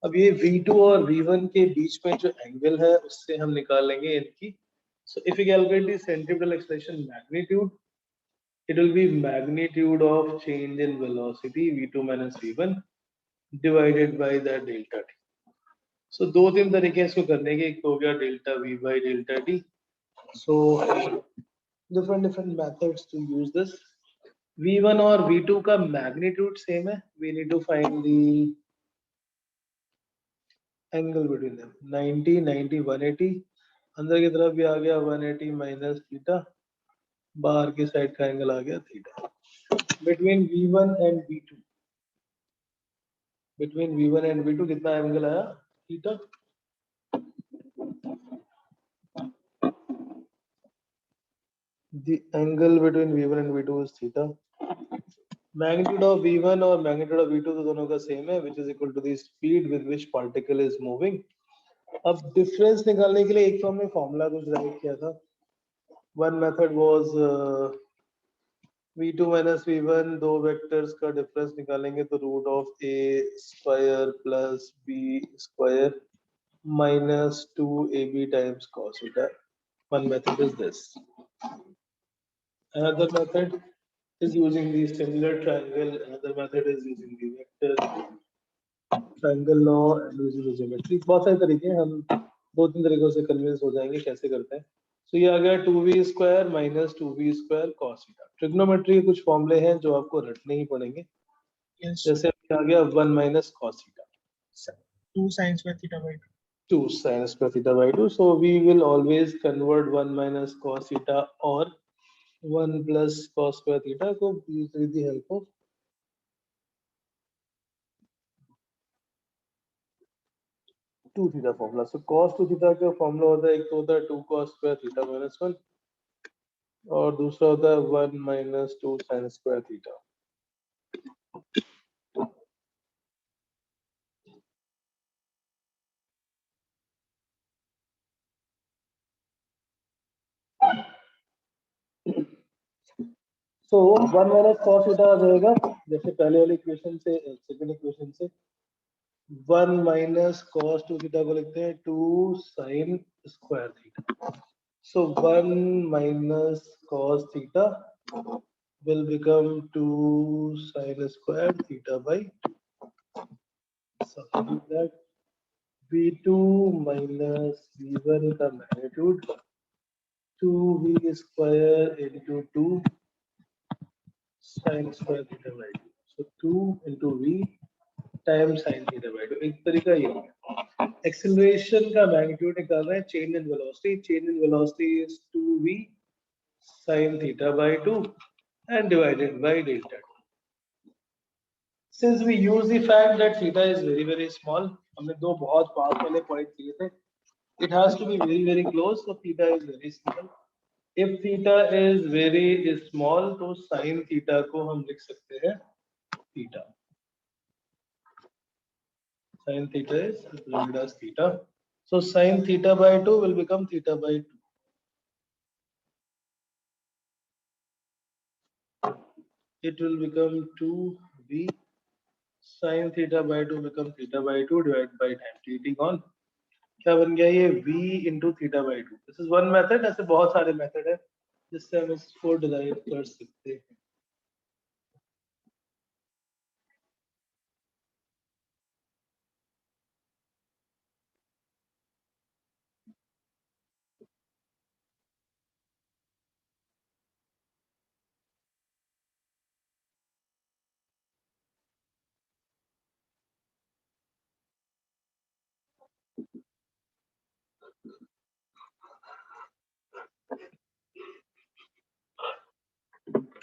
अब ये V2 और V1 के बीच में जो angle है उससे हम निकाल लेंगे इनकी. So if we calculate the centripetal acceleration magnitude, it will be magnitude of change in velocity V2 minus V1 divided by the delta T. So दो तीन तरीके इसको करने के, एक हो गया delta V by delta T. So different methods to use this. V1 और V2 का magnitude same है. We need to find the angle between them. 90, 90, 180. अंदर की तरफ भी आ गया 180 minus theta. बाहर की साइड का एंगल आ गया theta. Between V1 and V2. Between V1 and V2 कितना एंगल आया? Theta. The angle between V1 and V2 is theta. Magnitude of v1 और मैग्नीट्यूड ऑफ v2 तो दोनों का सेम है, which is equal to the speed with which particle is moving. अब difference निकालने के लिए एक तो हमने फॉर्मूला कुछ राइट किया था. One method was v2 minus v1, दो वेक्टर्स का डिफरेंस निकालेंगे तो root of a square plus b square minus 2ab times cos theta. One method is this. Another method is using the similar triangle. Another method is using the vector triangle law and using the geometry. बहुत सारे तरीके हैं, हम दो तीन तरीकों से convince हो जाएंगे कैसे करते हैं. तो ये आ गया 2v square minus 2v square cos theta. Trigonometry के कुछ फॉर्मूले हैं जो आपको रटने ही पड़ेंगे. Yes. जैसे आ गया 1 minus cos theta, 2 sin square theta by 2. 2 sin square theta by 2. So we will always convert 1 minus cos theta or 1 plus cos square theta को with the help of 2 theta formula. So cos 2 theta का formula होता है, एक तो होता है 2 cos square theta minus 1 और दूसरा होता है 1 minus 2 sin square theta. So 1 minus cos theta आ जाएगा जैसे पहले वाली इक्वेशन से, सेकंड इक्वेशन से 1 minus cos 2 theta को लिखते हैं 2 sin square theta. So 1 minus cos theta will become 2 sin square theta by 2. Substitute that. v2 minus v1 का magnitude 2v square into 2 sin square theta by 2. So 2 into v times sin theta by 2. एक तरीका ये है. Acceleration का magnitude निकाल रहे हैं, change in velocity. Change in velocity is 2v sin theta by 2 and divided by delta 2. Since we use the fact that theta is very small, हमने दो बहुत पास वाले पॉइंट लिए थे. It has to be very close, so theta is very small. If theta is very small, तो sin theta को हम लिख सकते हैं theta. Sin theta is represented as theta. So sin theta by 2 will become theta by 2. It will become 2v sin theta by 2 become theta by 2 divided by time t on. क्या बन गया ये v into theta by 2. This is one method. ऐसे बहुत सारे method है जिससे हम इसको डिराइव कर सकते हैं.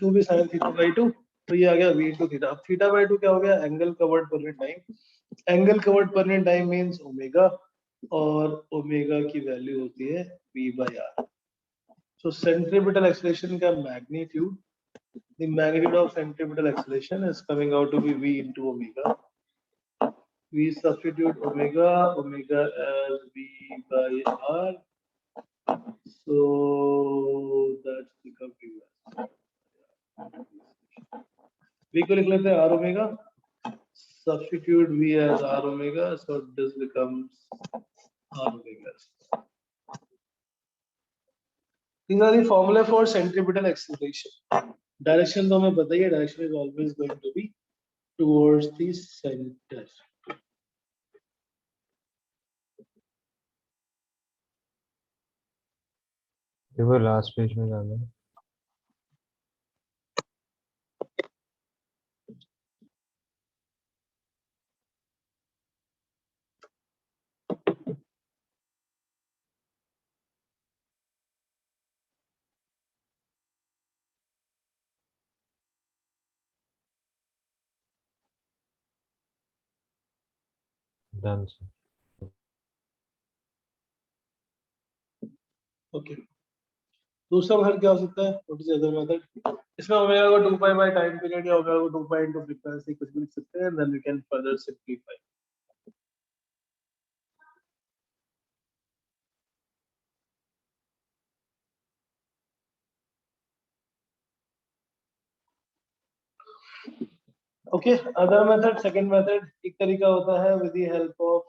टू भी sin थीटा बाई 2, तो ये आ गया v into थीटा. अब थीटा बाई 2 क्या हो गया? Angle covered permanent time. Angle covered permanent time means omega और ओमेगा की वैल्यू होती है v by r. So centripetal acceleration का magnitude, the magnitude of centripetal acceleration is coming out to be v into omega. We substitute omega as v by r. So that's become v by r. v को लिख लेते हैं r omega. Substitute v as r omega, so this becomes r omega. These are the formula for centripetal acceleration. Direction तो हमें पता ही है, direction is always going to be towards the center. देखो last page में जाना है. Done, sir. Okay. दूसरा method क्या हो सकता है? What is other method? इसमें ओमेगा को 2 पाई बाय टाइम पीरियड या ओमेगा को 2 पाई इनटू फ्रीक्वेंसी कुछ भी लिख सकते हैं, then we can further simplify. Okay, other method, second method, एक तरीका होता है with the help of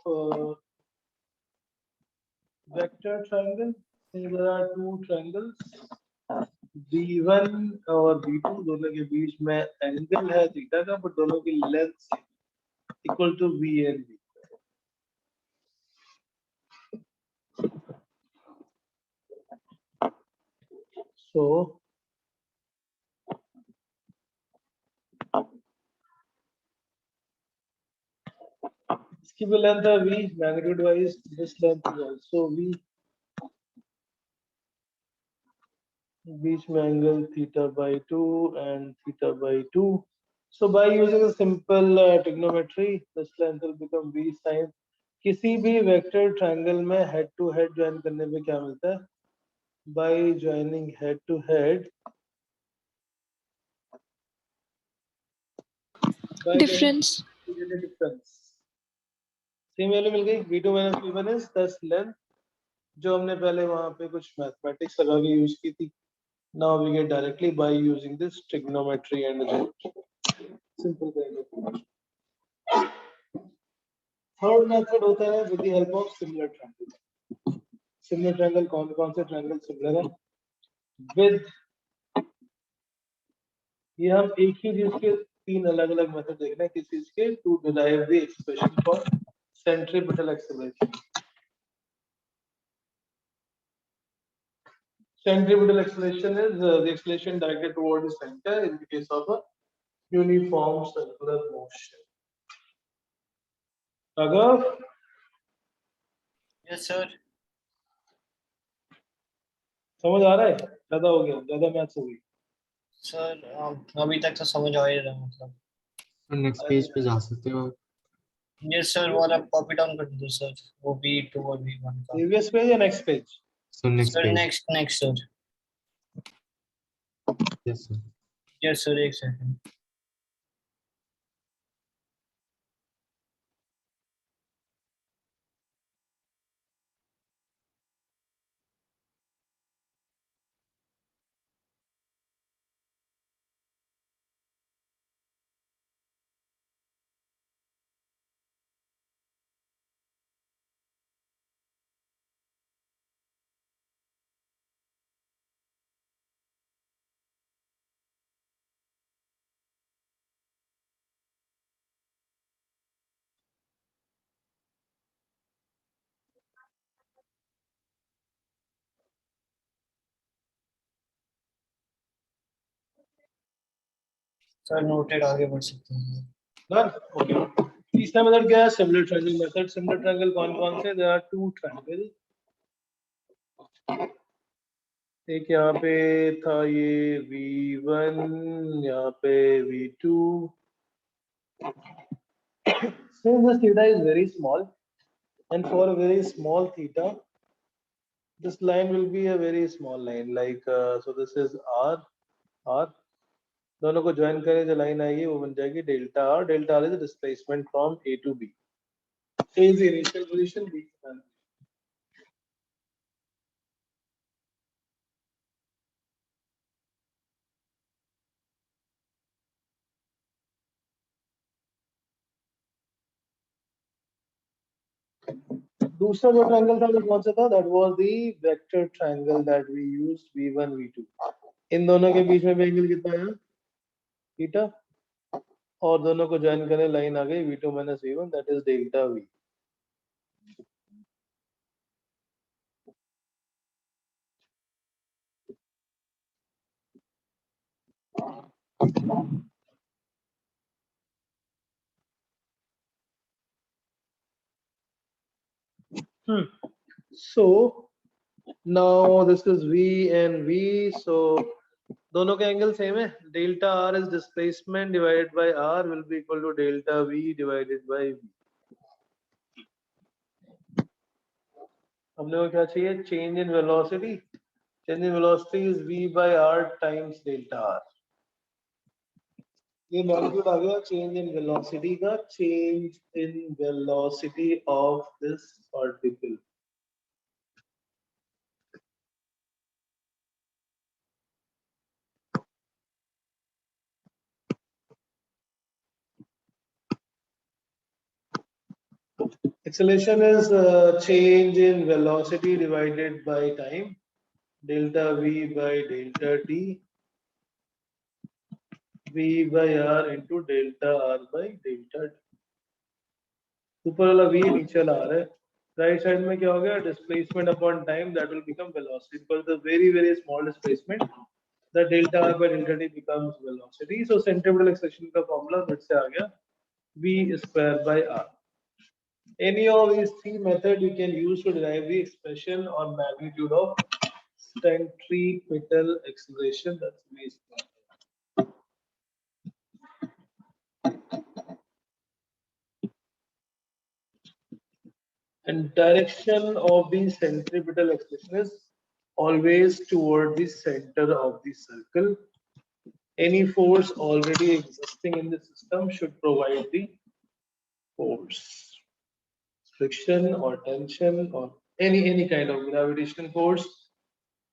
vector triangle. There are two triangles, V1 और V2, दोनों के बीच में एंगल है थीटा का, बट दोनों की length equal to V and V. So इसकी भी लेंथ है V, magnitude wise this length is also V. बीच में angle theta by 2 and theta by 2. So by using a simple trigonometry, this length will become V sin. किसी भी vector triangle में head to head join करने पे क्या मिलता है? By joining head to head, Difference. Difference same value मिल गई. V2 minus V1 is thus length, जो हमने पहले वहां पे कुछ मैथमेटिक्स लगा के यूज की थी. Now we get directly by using this trigonometry and simple kind of. Third method होता है with the help of similar triangle. Similar triangle कौन कौन से ट्रायंगल सिमिलर है? विद ये हम एक ही चीज के तीन अलग अलग मेथड देख रहे हैं किस चीज के, to derive the expression for centripetal acceleration. Centripetal acceleration is the acceleration directed toward the center in the case of a uniform circular motion. अगर Yes, sir. समझ आ रहा है? ज्यादा हो गया, ज्यादा मैथ्स हो गई. Sir, अभी तक तो समझ आ ही रहा है मतलब. नेक्स्ट पेज पे जा सकते हो. Yes, sir. वो आप कॉपी डाउन कर दो सर. वो V2 और V1 का. प्रीवियस पेज या next page? So next Sir, page. next sir. Yes sir. Yes, sir. एक second. सर नोटेड, आगे बढ़ सकते हैं. डन. ओके. तीसरा मेथड क्या है? Similar triangle method. Similar triangle कौन कौन से? There are two triangle. एक यहाँ पे था ये V1, यहाँ पे V2. Since this theta is very small, and for a very small theta, this line will be a very small line. Like so, this is R. दोनों को join करें जो लाइन आएगी वो बन जाएगी delta R. Delta R is the displacement from A to B. A is the initial position, B is the final. दूसरा जो ट्रायंगल था वो कौन सा था? That was the vector triangle that we used V1 V2. इन दोनों के बीच में भी एंगल कितना है? थीटा. और दोनों को ज्वाइन करें लाइन आ गई V2 minus V1, that is delta V. So now this is V and V. So दोनों के एंगल सेम है. Delta R is displacement divided by R will be equal to delta V divided by V. हमने को क्या चाहिए? Change in velocity change in velocity is v by r times delta r. ये magnitude आ गया change in velocity का, change in velocity of this particle. Acceleration is change in velocity divided by time, delta v by delta t, v by r into delta r by delta t. ऊपर वाला v नीचे वाला r है. Right side में क्या हो गया? Displacement upon time, that will become velocity. For the very small displacement the delta r by delta t becomes velocity. So centripetal acceleration का फॉर्मूला फिर से आ गया v square by r. Any of these three methods you can use to derive the expression or magnitude of centripetal acceleration. That's v square. And direction of the centripetal acceleration is always toward the center of the circle. Any force already existing in the system should provide the force. Friction or tension or any kind of gravitational force.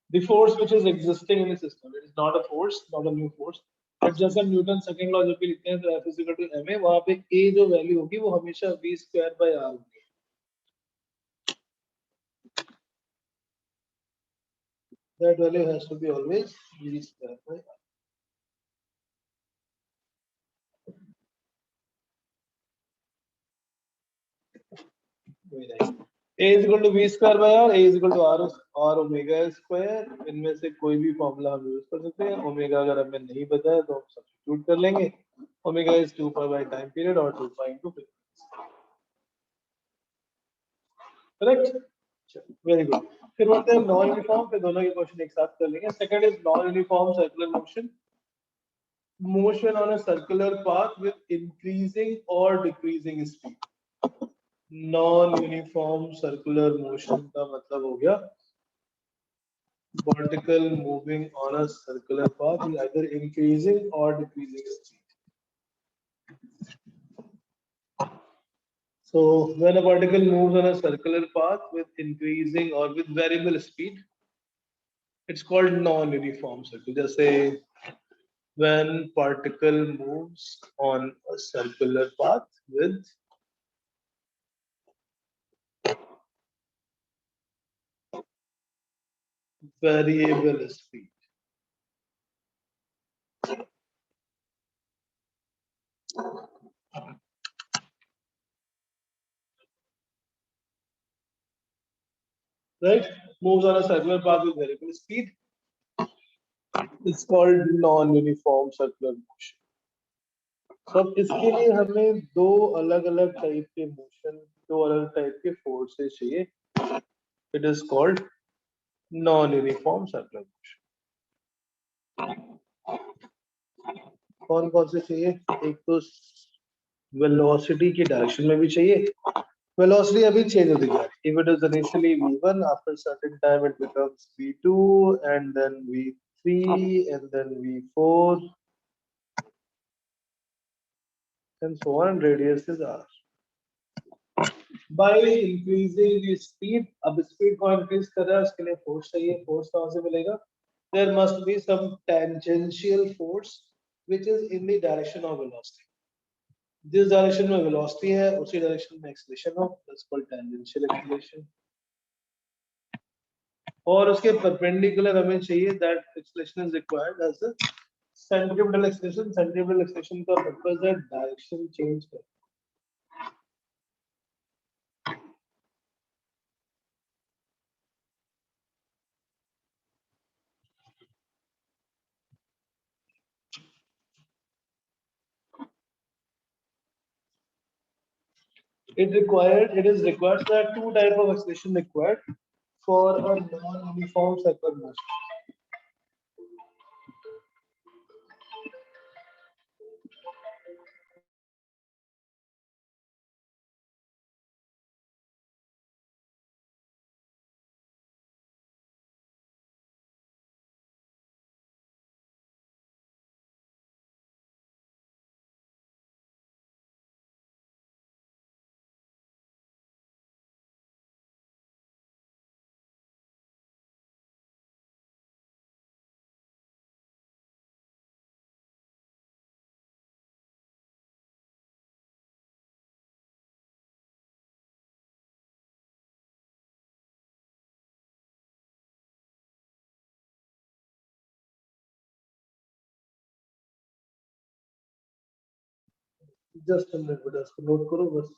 The force which is existing in the system, it is not a force, not a new force. But जैसे Newton second law जब भी लिखते हैं तो F is equal to ma, वहां पे a जो value होगी वो हमेशा v square by r होगी. That value has to be always v square by r. Very nice. A is equal to v square by r, a is equal to r omega square. इनमें से कोई भी formula हम use कर सकते हैं. Omega अगर हमें नहीं पता है तो हम सब्स्टिट्यूट कर लेंगे. Omega is 2 pi by time period or 2 pi into frequency. Correct? Very good. फिर बोलते हैं नॉन यूनिफॉर्म. फिर दोनों के क्वेश्चन एक साथ कर लेंगे. Second is non uniform circular motion. Motion on a circular path with increasing or decreasing speed. Non-uniform circular motion का मतलब हो गया vertical moving on a circular path with either increasing or decreasing speed. So when a particle moves on a circular path with increasing or with variable speed, it's called non-uniform circle. जैसे when particle moves on a circular path with variable speed. Right? Moves on a circular path with variable speed. It's called non-uniform circular motion. So अब इसके लिए हमें दो अलग-अलग type के motion, दो अलग टाइप के फोर्सेस चाहिए. It is called non-uniform circular motion. कौन-कौन से चाहिए? एक तो वेलोसिटी की डायरेक्शन में भी चाहिए. Velocity अभी चेंज होती जा रही है. If it is initially v1, after certain time it becomes v2 and then v3 and then v4 and so on. Radius is r. By increasing the speed, अब speed को increase कर रहा है, उसके लिए force चाहिए. Force कहाँ से मिलेगा? There must be some tangential force which is in the direction of velocity. जिस डायरेक्शन में वेलोसिटी है उसी डायरेक्शन में एक्सेलरेशन हो, दैट्स कॉल्ड टेंजेंशियल एक्सेलरेशन. और उसके परपेंडिकुलर हमें चाहिए that acceleration is required as a centripetal acceleration. Centripetal acceleration का पर्पस है डायरेक्शन चेंज करना. It is required. There are two type of acceleration required for a non-uniform circular motion. Just बेटा इसको note करो बस।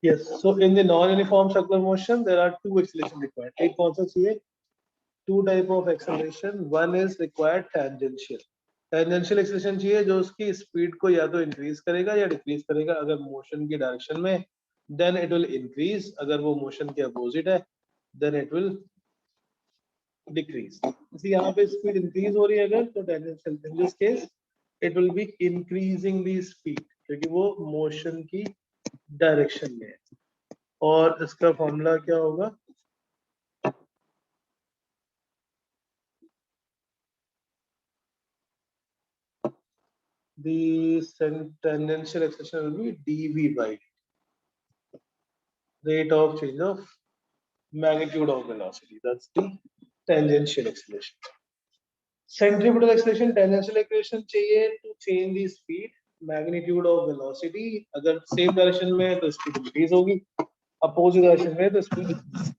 Yes, so in the non-uniform circular motion, there are two acceleration required. एक कौन सा चाहिए? Two type of acceleration. One is required tangential. Tangential acceleration चाहिए जो उसकी speed को या तो increase करेगा या decrease करेगा. अगर motion की direction में, then it will increase. अगर वो motion के opposite है, then it will decrease. इसी यहाँ पे speed increase हो रही है अगर तो tangential. In this case, it will be increasing the speed क्योंकि वो motion की डायरेक्शन में है और इसका फॉर्मूला क्या होगा? The tangential acceleration will be dv by rate of change of magnitude of velocity. That's the tangential acceleration. Centripetal acceleration, tangential acceleration चाहिए to change the speed, magnitude of velocity. अगर same direction में है तो speed increase होगी, opposite direction में है तो speed decrease.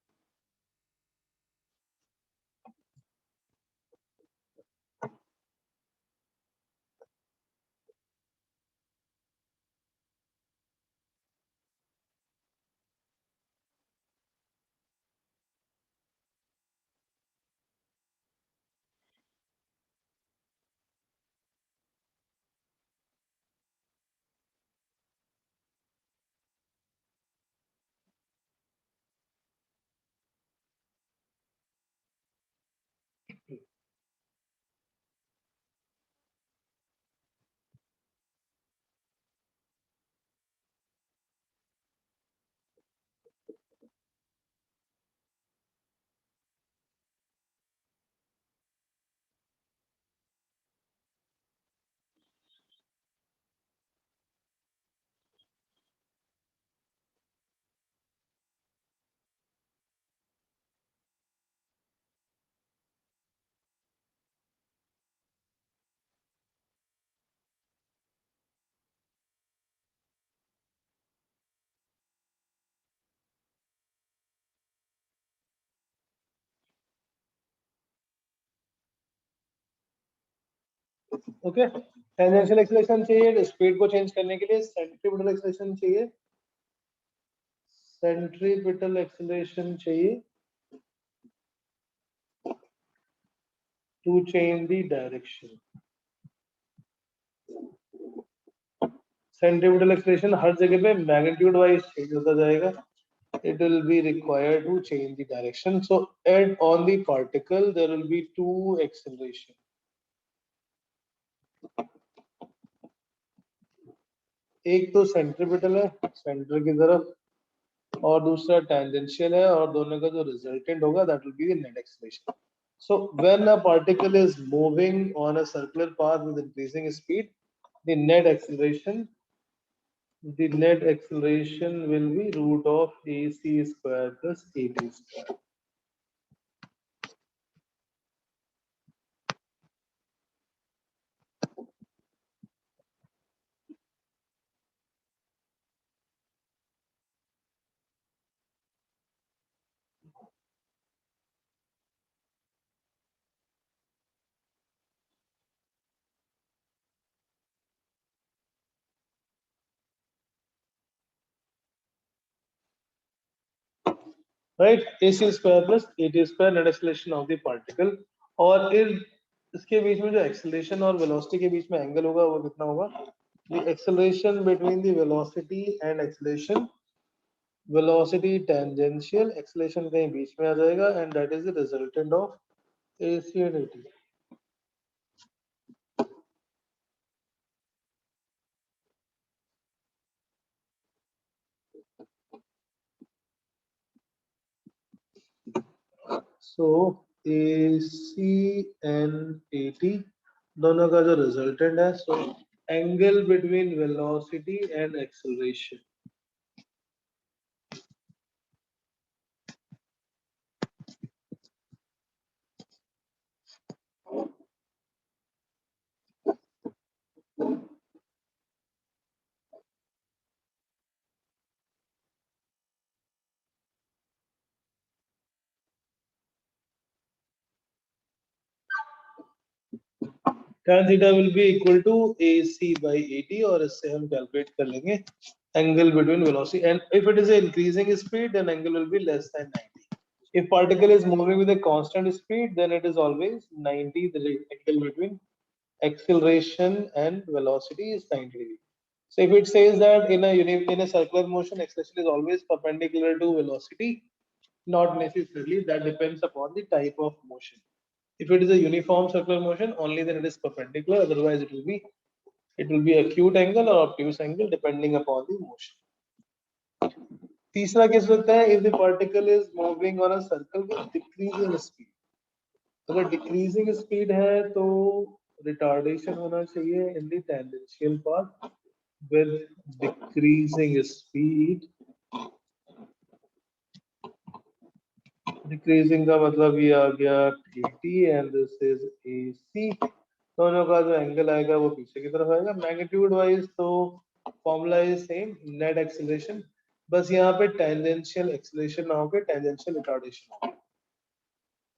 Okay, tangential acceleration चाहिए स्पीड को चेंज करने के लिए, सेंट्रीपिटल एक्सेलरेशन चाहिए, सेंट्रीपिटल एक्सेलरेशन चाहिए to change the direction. Centripetal acceleration हर जगह पे मैग्नीट्यूड वाइज चेंज होता जाएगा. It will be required to change the direction. So add on the particle, there will be two acceleration. एक तो centripetal है सेंटर की तरफ, और दूसरा टेंजेंशियल है, और दोनों का जो रिजल्टेंट होगा that will be the net acceleration. So when a particle is moving on a circular path with increasing speed, the net acceleration will be root of AC square plus AT square. Right, AC square plus AT square net acceleration of the particle. और इसके बीच में जो acceleration और velocity के बीच में angle होगा वो कितना होगा? The acceleration between the velocity and acceleration, velocity tangential, acceleration कहीं बीच में आ जाएगा, and that is the resultant of AC and AT. So AC and AT दोनों का जो resultant है, so angle between velocity and acceleration. Tan theta will be equal to AC by AT, और इससे हम calculate कर लेंगे angle between velocity, and if it is an increasing speed, then angle will be less than 90. If particle is moving with a constant speed, then it is always 90. The angle between acceleration and velocity is 90 degrees. So if it says that in a circular motion, acceleration is always perpendicular to velocity, not necessarily. That depends upon the type of motion. If it is a uniform circular motion, only then it is perpendicular. Otherwise, it will be acute angle or obtuse angle depending upon the motion. तीसरा case होता है if the particle is moving on a circle with decreasing speed. अगर decreasing speed है तो retardation होना चाहिए in the tangential path with decreasing speed. Decreasing का मतलब ये आ गया AT and this is AC. दोनों का जो एंगल आएगा वो पीछे की तरफ आएगा. मैग्नीट्यूड वाइज तो formula is same, net acceleration, बस यहाँ पे टेंजेंशियल एक्सेलरेशन ना होके टेंजेंशियल रिटार्डेशन होगा.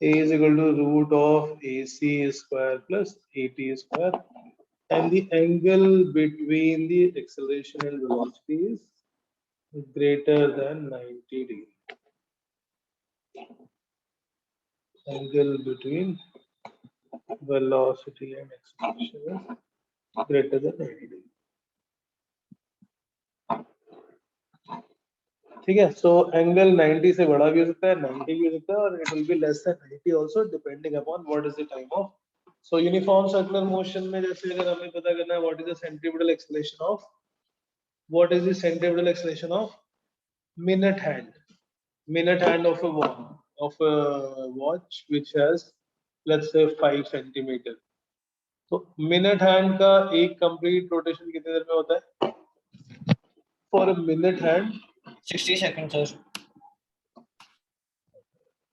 A is equal to root of AC square plus AT square, and the angle between the acceleration and velocity is greater than 90 degrees. Angle between velocity and acceleration is greater than 90 degrees. ठीक है, so angle 90 से बड़ा भी हो सकता है, 90 भी हो सकता है, और it will be less than 90 also depending upon what is the time of. So uniform circular motion में जैसे अगर हमें पता करना है what is the centripetal acceleration of minute hand of a watch which has let's say 5 centimeter. तो minute hand का एक complete rotation कितने देर में होता है? For a minute hand 60 seconds, sir.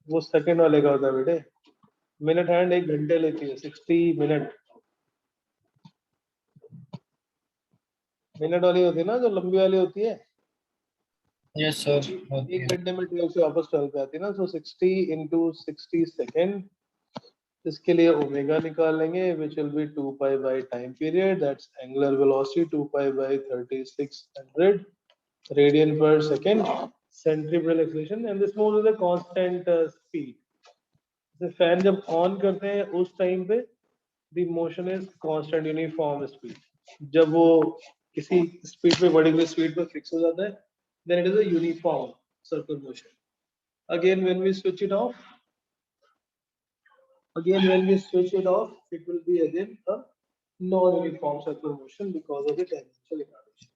वो सेकंड वाले का होता है बेटे. मिनट हैंड 1 घंटे लेती है, 60 मिनट. मिनट वाली होती है ना जो लंबी वाली होती है. Yes, sir. 1 घंटे में 12 से वापस 12 पे आती है ना. सो 60 into 60 सेकंड, इसके लिए ओमेगा निकाल लेंगे which will be 2 pi by time period. That's angular velocity 2 pi by 3600 radian per second. Centripetal acceleration, and this moves with a constant speed. The fan जब ऑन करते हैं उस टाइम पे the motion is constant uniform speed. जब वो किसी speed पे particular speed पे फिक्स हो जाता है, then it is a uniform circular motion. Again when we switch it off, it will be again a non-uniform circular motion because of the tangential retardation.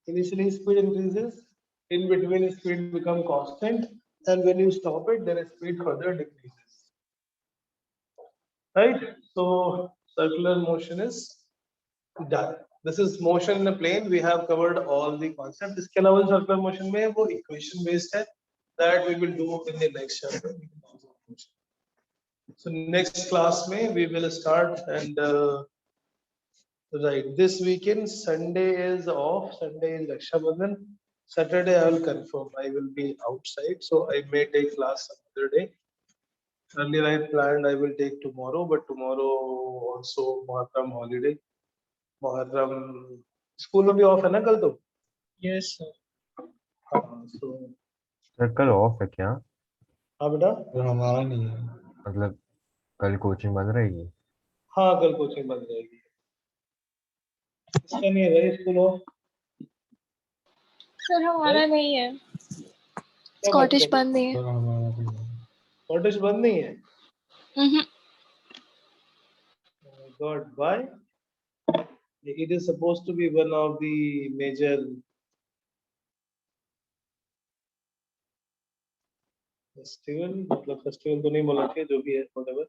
Initially speed increases, in between speed become constant, and when you stop it then speed further decreases. Right? So circular motion is done. This is motion in a plane. We have covered all the concepts. इसके अलावा circular motion में वो equation based है, that we will do in the next chapter. So next class में we will start, and right, this weekend Sunday is off. Sunday is Raksha Bandhan. Saturday I will confirm. I will be outside, so I may take class another day. Earlier I planned I will take tomorrow, but tomorrow also Muharram holiday. Muharram school में भी off है ना कल तो? Yes, sir. हाँ, so sir कल of है क्या? हाँ बेटा, और हमारा नहीं है। मतलब कल कोचिंग बंद रहेगी? हाँ कल कोचिंग बंद रहेगी। इसका नहीं है भाई स्कूल ऑफ। सर हमारा नहीं है, क्या स्कॉटिश बात कर रहे बंद नहीं है। और हमारा भी नहीं है। हो? कॉटेज बंद नहीं है? हम्म, Oh my God, why? It is supposed to be one of the major festival, मतलब festival तो नहीं बोला चाहिए, जो भी है whatever.